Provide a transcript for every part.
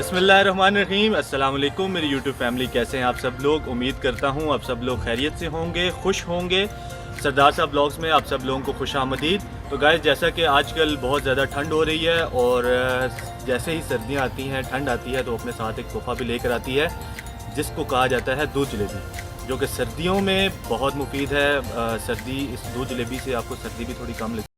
बिस्मिल्लाहिर्रहमानिर्रहीम। अस्सलाम वालेकुम मेरी यूट्यूब फैमिली, कैसे हैं आप सब लोग। उम्मीद करता हूँ आप सब लोग खैरियत से होंगे, खुश होंगे। सरदार साहब ब्लॉग्स में आप सब लोगों को खुश आमदीद। तो गाइस, जैसा कि आजकल बहुत ज़्यादा ठंड हो रही है और जैसे ही सर्दियाँ आती हैं, ठंड आती है तो अपने साथ एक तोहफ़ा भी लेकर आती है जिसको कहा जाता है दूध जलेबी, जो कि सर्दियों में बहुत मुफीद है। इस दूध जलेबी से आपको सर्दी भी थोड़ी कम लगती है।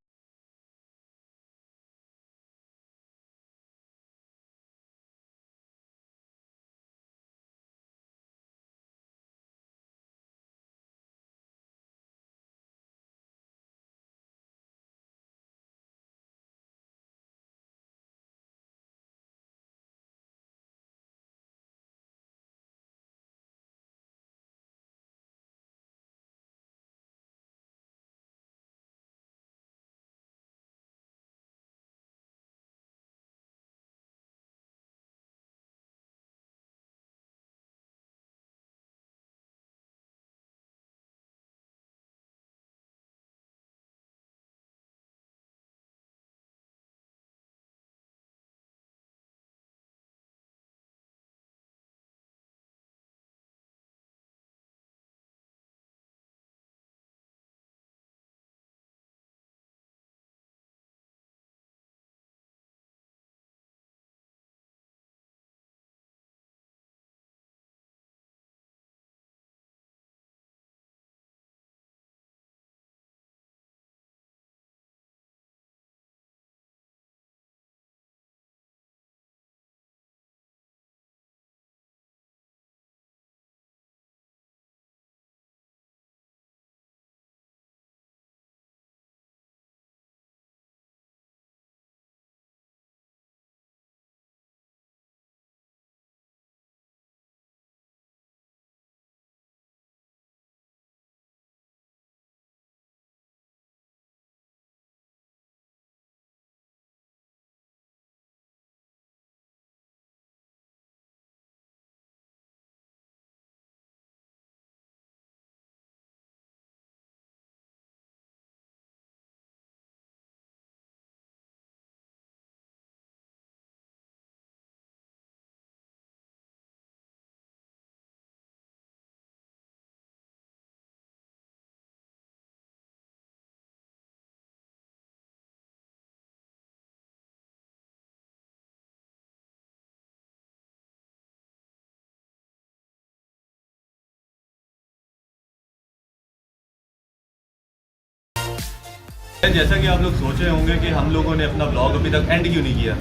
जैसा कि आप लोग सोच रहे होंगे कि हम लोगों ने अपना ब्लॉग अभी तक एंड क्यों नहीं किया,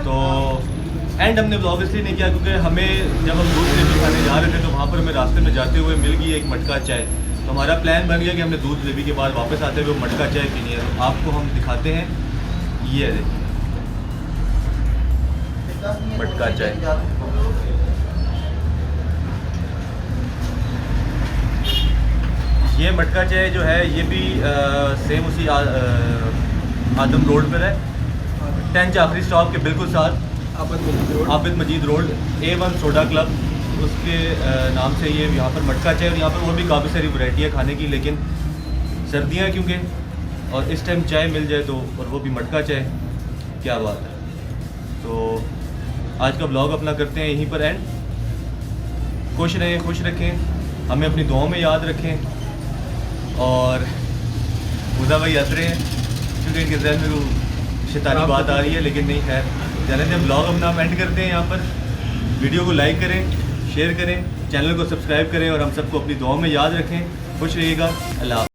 तो एंड हमने ब्लॉग इसलिए नहीं किया क्योंकि हमें जब हम दूध जलेबी खाने जा रहे थे तो वहाँ पर हमें रास्ते में जाते हुए मिल गई एक मटका चाय। तो हमारा प्लान बन गया कि हमने दूध जलेबी के बाद वापस आते हुए मटका चाय पीनी है। तो आपको हम दिखाते हैं, ये मटका चाय। ये मटका चाय जो है ये भी सेम उसी आदम रोड पर है, 10 आखिरी स्टॉप के बिल्कुल साथ आबिद मजीद रोड, A1 सोडा क्लब, उसके नाम से ये यहाँ पर मटका चाय। और यहाँ पर और भी काफ़ी सारी वैरायटी है खाने की, लेकिन सर्दियाँ क्योंकि और इस टाइम चाय मिल जाए तो, और वो भी मटका चाय, क्या बात है। तो आज का ब्लॉग अपना करते हैं यहीं पर एंड। खुश रहें, खुश रखें, हमें अपनी दुआओं में याद रखें। और मुदा भाई हंस रहे हैं क्योंकि इनके जहन में वो शैतानी बात आ रही है, लेकिन नहीं, खैर जाने दें। ब्लॉग अपना एंड करते हैं यहाँ पर। वीडियो को लाइक करें, शेयर करें, चैनल को सब्सक्राइब करें और हम सबको अपनी दुआओं में याद रखें। खुश रहिएगा। अल्लाह हाफ़िज़।